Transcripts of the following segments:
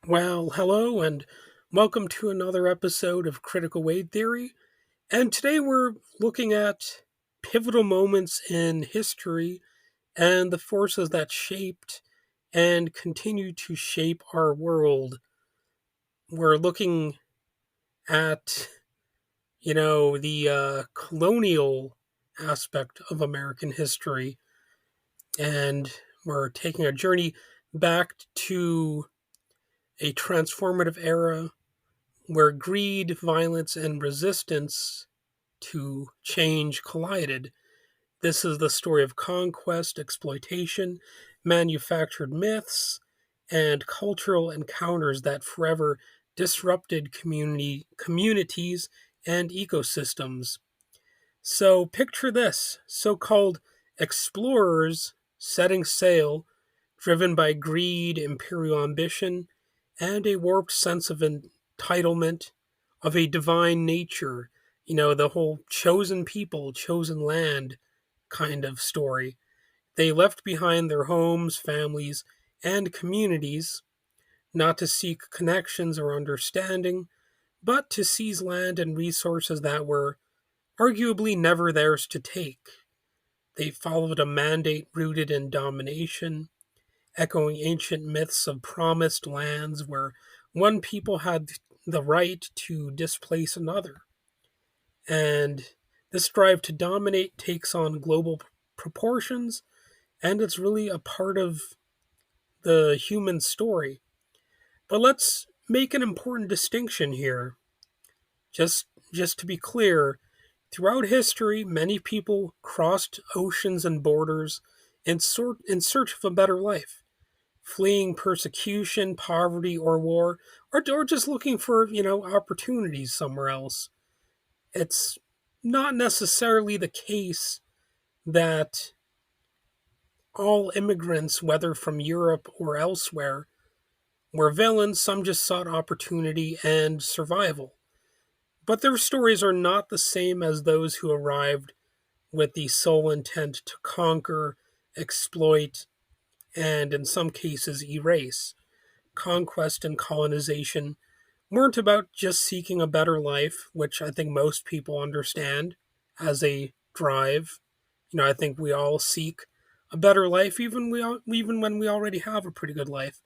Well, hello and welcome to another episode of Critical Weight Theory. And today we're looking at pivotal moments in history and the forces that shaped and continue to shape our world. We're looking at, the colonial aspect of American history, and we're taking a journey back to a transformative era where greed, violence, and resistance to change collided. This is the story of conquest, exploitation, manufactured myths, and cultural encounters that forever disrupted communities and ecosystems. So picture this: so-called explorers setting sail, driven by greed, imperial ambition, and a warped sense of entitlement, of a divine nature, the whole chosen people, chosen land kind of story. They left behind their homes, families, and communities, not to seek connections or understanding, but to seize land and resources that were arguably never theirs to take. They followed a mandate rooted in domination, echoing ancient myths of promised lands where one people had the right to displace another. And this drive to dominate takes on global proportions, and it's really a part of the human story. But let's make an important distinction here. Just to be clear, throughout history, many people crossed oceans and borders in search of a better life, fleeing persecution, poverty, or war, or just looking for, opportunities somewhere else. It's not necessarily the case that all immigrants, whether from Europe or elsewhere, were villains. Some just sought opportunity and survival. But their stories are not the same as those who arrived with the sole intent to conquer, exploit, and in some cases erase. Conquest and colonization weren't about just seeking a better life, which I think most people understand as a drive. I think we all seek a better life, even when we already have a pretty good life.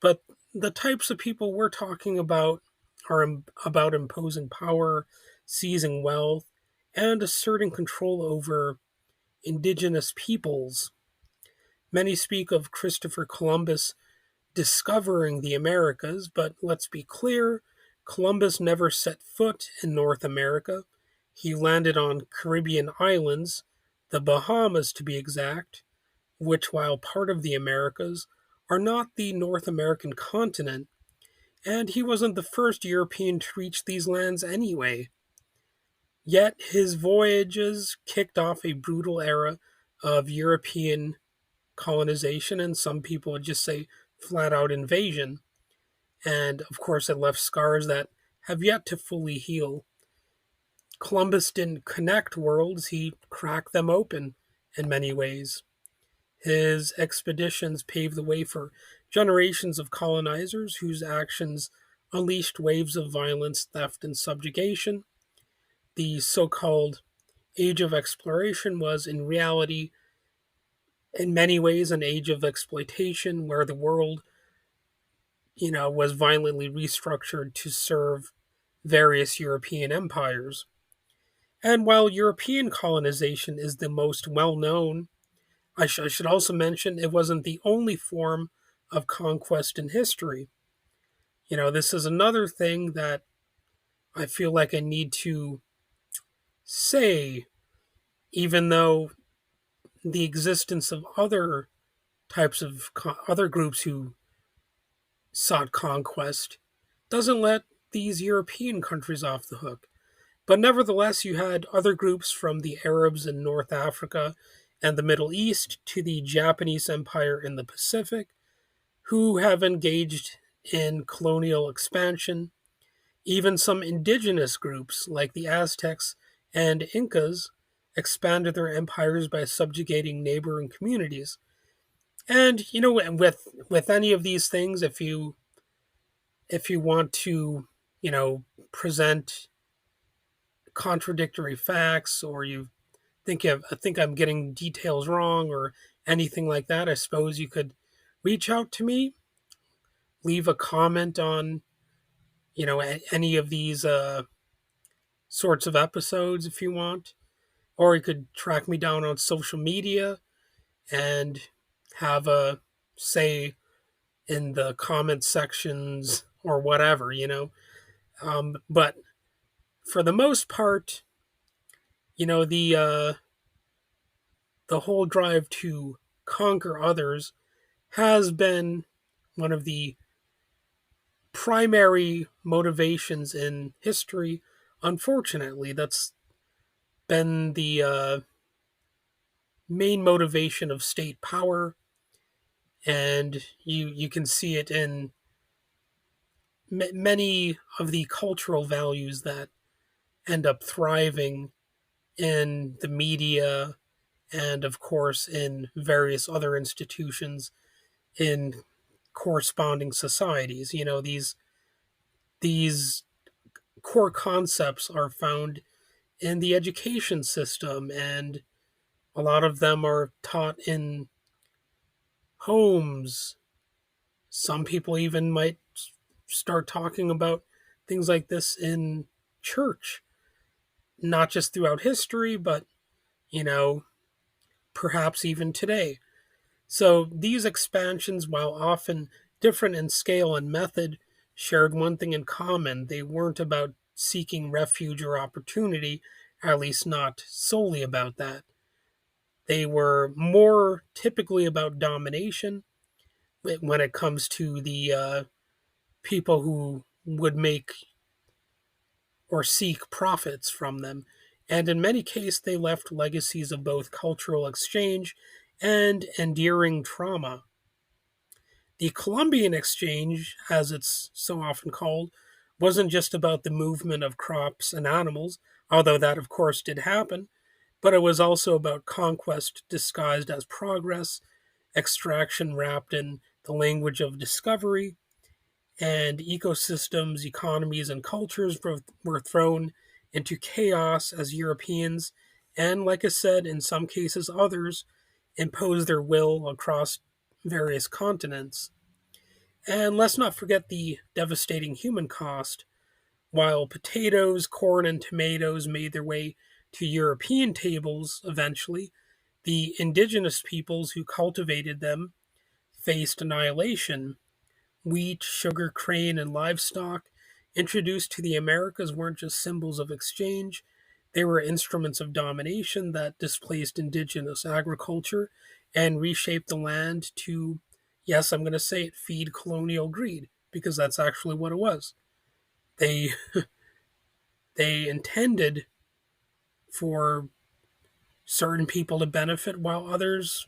But the types of people we're talking about are about imposing power, seizing wealth, and asserting control over indigenous peoples. Many speak of Christopher Columbus discovering the Americas, but let's be clear, Columbus never set foot in North America. He landed on Caribbean islands, the Bahamas to be exact, which, while part of the Americas, are not the North American continent, and he wasn't the first European to reach these lands anyway. Yet his voyages kicked off a brutal era of European colonization, and some people would just say flat out invasion. And of course, it left scars that have yet to fully heal. Columbus didn't connect worlds, he cracked them open in many ways. His expeditions paved the way for generations of colonizers whose actions unleashed waves of violence, theft, and subjugation. The so called Age of Exploration was, in reality, in many ways, an age of exploitation where the world, was violently restructured to serve various European empires. And while European colonization is the most well known, I should also mention it wasn't the only form of conquest in history. This is another thing that I feel like I need to say, even though the existence of other types of other groups who sought conquest doesn't let these European countries off the hook. But nevertheless, you had other groups from the Arabs in North Africa and the Middle East to the Japanese Empire in the Pacific who have engaged in colonial expansion. Even some indigenous groups, like the Aztecs and Incas, expanded their empires by subjugating neighboring communities. And with any of these things, if you if you want to, you know, present contradictory facts, or you I think I'm getting details wrong or anything like that, I suppose you could reach out to me, leave a comment on, you know, any of these sorts of episodes if you want, or you could track me down on social media and have a say in the comment sections or whatever, you know. But for the most part, you know, the whole drive to conquer others has been one of the primary motivations in history. Unfortunately, that's been the main motivation of state power, and you can see it in many of the cultural values that end up thriving in the media, and of course in various other institutions in corresponding societies. You know, these core concepts are found in the education system, and a lot of them are taught in homes. Some people even might start talking about things like this in church, not just throughout history, but, you know, perhaps even today. So these expansions, while often different in scale and method, shared one thing in common. They weren't about seeking refuge or opportunity, at least not solely about that. They were more typically about domination when it comes to the people who would make or seek profits from them. And in many cases, they left legacies of both cultural exchange and endearing trauma. The Columbian Exchange, as it's so often called, wasn't just about the movement of crops and animals, although that, of course, did happen, but it was also about conquest disguised as progress, extraction wrapped in the language of discovery, and ecosystems, economies, and cultures were thrown into chaos as Europeans, and like I said, in some cases, others imposed their will across various continents. And let's not forget the devastating human cost. While potatoes, corn, and tomatoes made their way to European tables eventually, the indigenous peoples who cultivated them faced annihilation. Wheat, sugar, grain, and livestock introduced to the Americas weren't just symbols of exchange, they were instruments of domination that displaced indigenous agriculture and reshaped the land to, yes, I'm going to say it, feed colonial greed, because that's actually what it was. They they intended for certain people to benefit while others,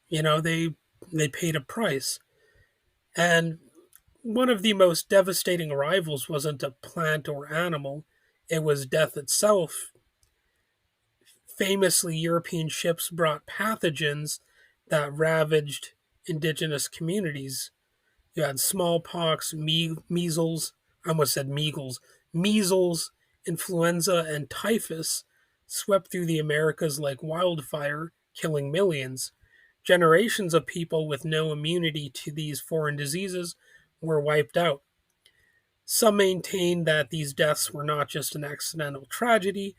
you know, they paid a price. And one of the most devastating arrivals wasn't a plant or animal, it was death itself. Famously, European ships brought pathogens that ravaged indigenous communities. You had smallpox, measles, I almost said meagles, measles, influenza, and typhus swept through the Americas like wildfire, killing millions. Generations of people with no immunity to these foreign diseases were wiped out. Some maintain that these deaths were not just an accidental tragedy,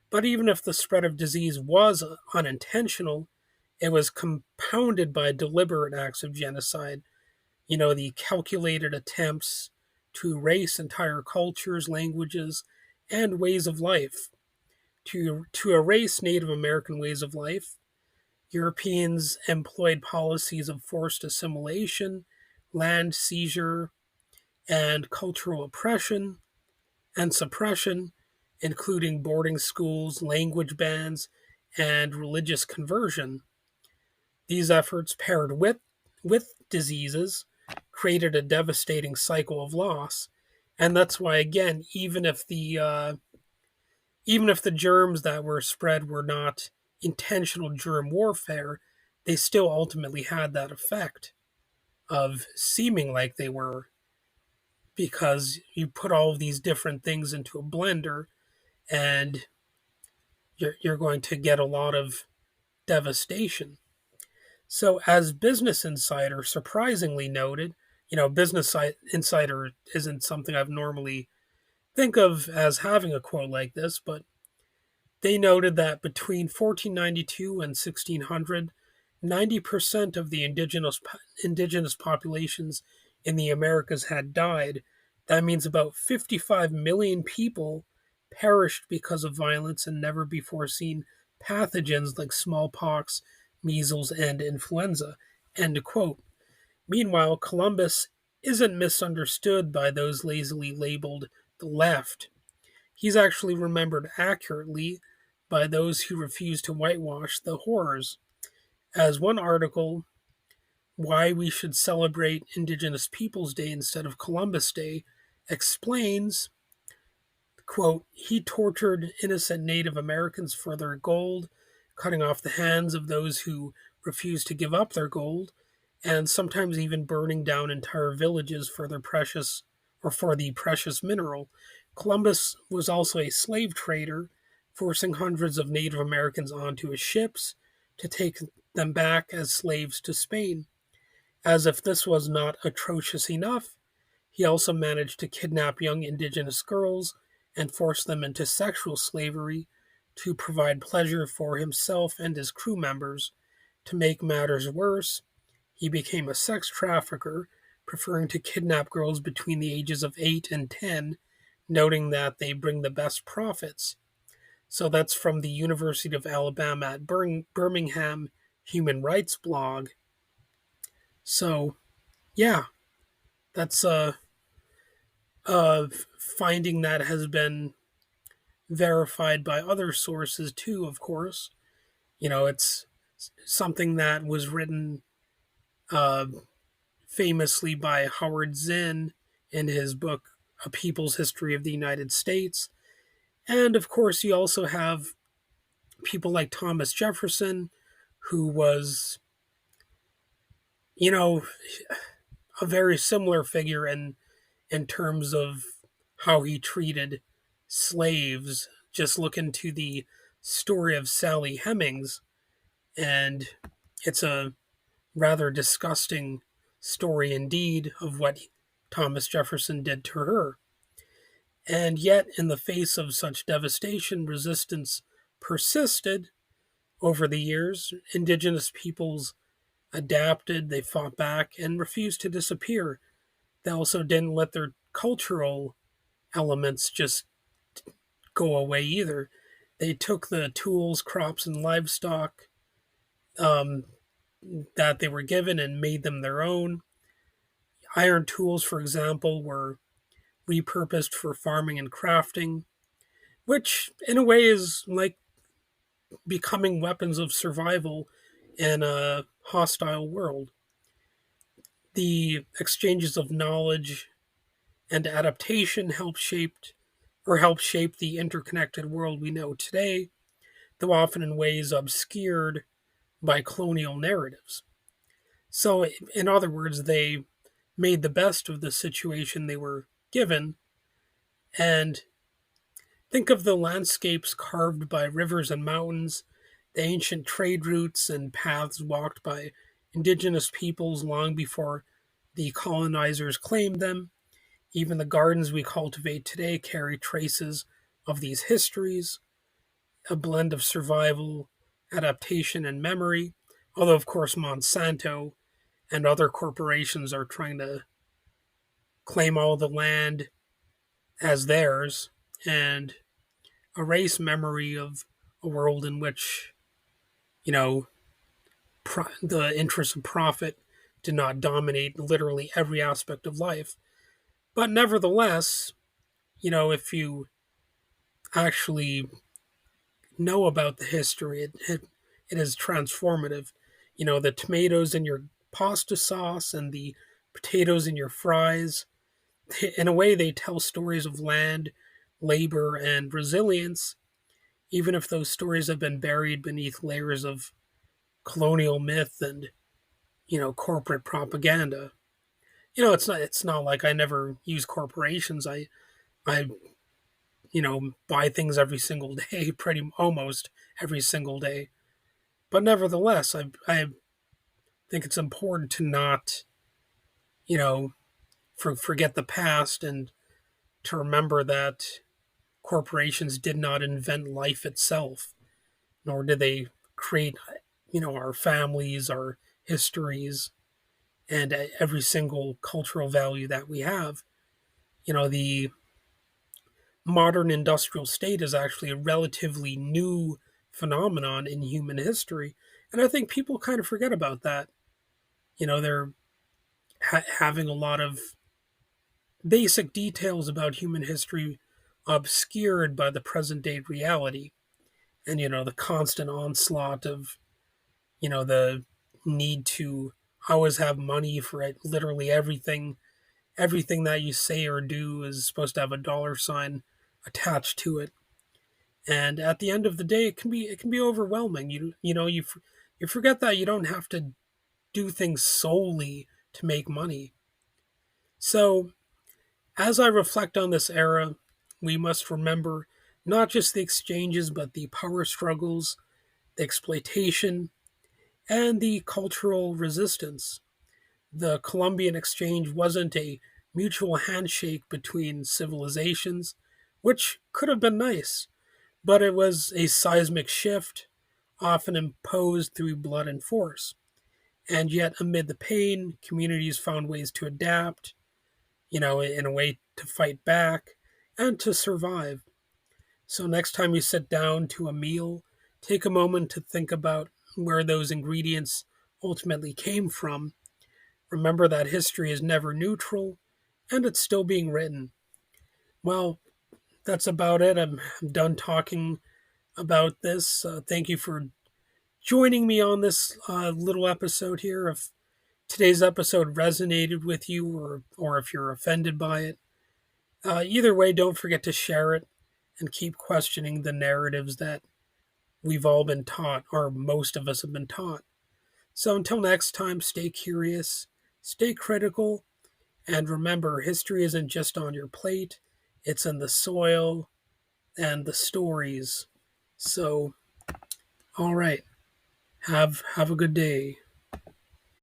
but even if the spread of disease was unintentional, it was compounded by deliberate acts of genocide. You know, the calculated attempts to erase entire cultures, languages, and ways of life. To erase Native American ways of life, Europeans employed policies of forced assimilation, land seizure, and cultural oppression and suppression, including boarding schools, language bans, and religious conversion. These efforts, paired with diseases, created a devastating cycle of loss. And that's why, again, even if the germs that were spread were not intentional germ warfare, they still ultimately had that effect of seeming like they were. because you put all of these different things into a blender and you're going to get a lot of devastation. So, as Business Insider surprisingly noted, Insider isn't something I've normally think of as having a quote like this, but they noted that between 1492 and 1600, 90% of the indigenous populations in the Americas had died. That means about 55 million people perished because of violence and never before seen pathogens like smallpox, measles, and influenza. End quote. Meanwhile, Columbus isn't misunderstood by those lazily labeled the left. He's actually remembered accurately by those who refuse to whitewash the horrors. As one article, Why We Should Celebrate Indigenous Peoples Day Instead of Columbus Day, explains, quote, he tortured innocent Native Americans for their gold, cutting off the hands of those who refused to give up their gold, and sometimes even burning down entire villages for their precious or for the precious mineral. Columbus was also a slave trader, forcing hundreds of Native Americans onto his ships to take them back as slaves to Spain. As if this was not atrocious enough, he also managed to kidnap young indigenous girls and force them into sexual slavery to provide pleasure for himself and his crew members. To make matters worse, he became a sex trafficker, preferring to kidnap girls between the ages of 8 and 10, noting that they bring the best profits. So that's from the University of Alabama at Birmingham Human Rights blog. So, yeah, that's a finding that has been verified by other sources too, of course. It's something that was written uh, famously by Howard Zinn in his book, A People's History of the United States. And of course, you also have people like Thomas Jefferson, who was, you know, a very similar figure in terms of how he treated slaves. Just look into the story of Sally Hemings, and it's a rather disgusting story indeed of what Thomas Jefferson did to her. And yet, in the face of such devastation, resistance persisted over the years. Indigenous peoples adapted, they fought back, and refused to disappear. They also didn't let their cultural elements just go away either. They took the tools, crops, and livestock um, that they were given and made them their own. Iron tools, for example, were repurposed for farming and crafting, which in a way is like becoming weapons of survival in a hostile world. The exchanges of knowledge and adaptation help shape the interconnected world we know today, though often in ways obscured by colonial narratives. So, in other words, they made the best of the situation they were given. And think of the landscapes carved by rivers and mountains, the ancient trade routes and paths walked by indigenous peoples long before the colonizers claimed them. Even the gardens we cultivate today carry traces of these histories, a blend of survival, adaptation, and memory. Although, of course, Monsanto and other corporations are trying to claim all the land as theirs and erase memory of a world in which, you know, the interests of profit did not dominate literally every aspect of life. But nevertheless, if you actually know about the history, it is transformative. The tomatoes in your pasta sauce and the potatoes in your fries, in a way, they tell stories of land, labor, and resilience, even if those stories have been buried beneath layers of colonial myth and, corporate propaganda. It's not like I never use corporations. I buy things every single day, pretty almost every single day. But nevertheless, I think it's important to not you know forget the past, and to remember that corporations did not invent life itself, nor did they create our families, our histories, and every single cultural value that we have. The modern industrial state is actually a relatively new phenomenon in human history, and I think people kind of forget about that. They're having a lot of basic details about human history obscured by the present day reality, and the constant onslaught of the need to always have money for it. Literally everything that you say or do is supposed to have a dollar sign attached to it. And at the end of the day, it can be overwhelming. You forget that you don't have to do things solely to make money. So as I reflect on this era, we must remember not just the exchanges, but the power struggles, the exploitation, and the cultural resistance. The Columbian Exchange wasn't a mutual handshake between civilizations, which could have been nice, but it was a seismic shift, often imposed through blood and force. And yet, amid the pain, communities found ways to adapt, in a way to fight back and to survive. So, next time you sit down to a meal, take a moment to think about where those ingredients ultimately came from. Remember that history is never neutral, and it's still being written. Well, that's about it. I'm done talking about this. Thank you for joining me on this little episode here. If today's episode resonated with you, or if you're offended by it, either way, don't forget to share it and keep questioning the narratives that we've all been taught, or most of us have been taught. So until next time, stay curious, stay critical, and remember, history isn't just on your plate, it's in the soil and the stories. So, all right, have a good day.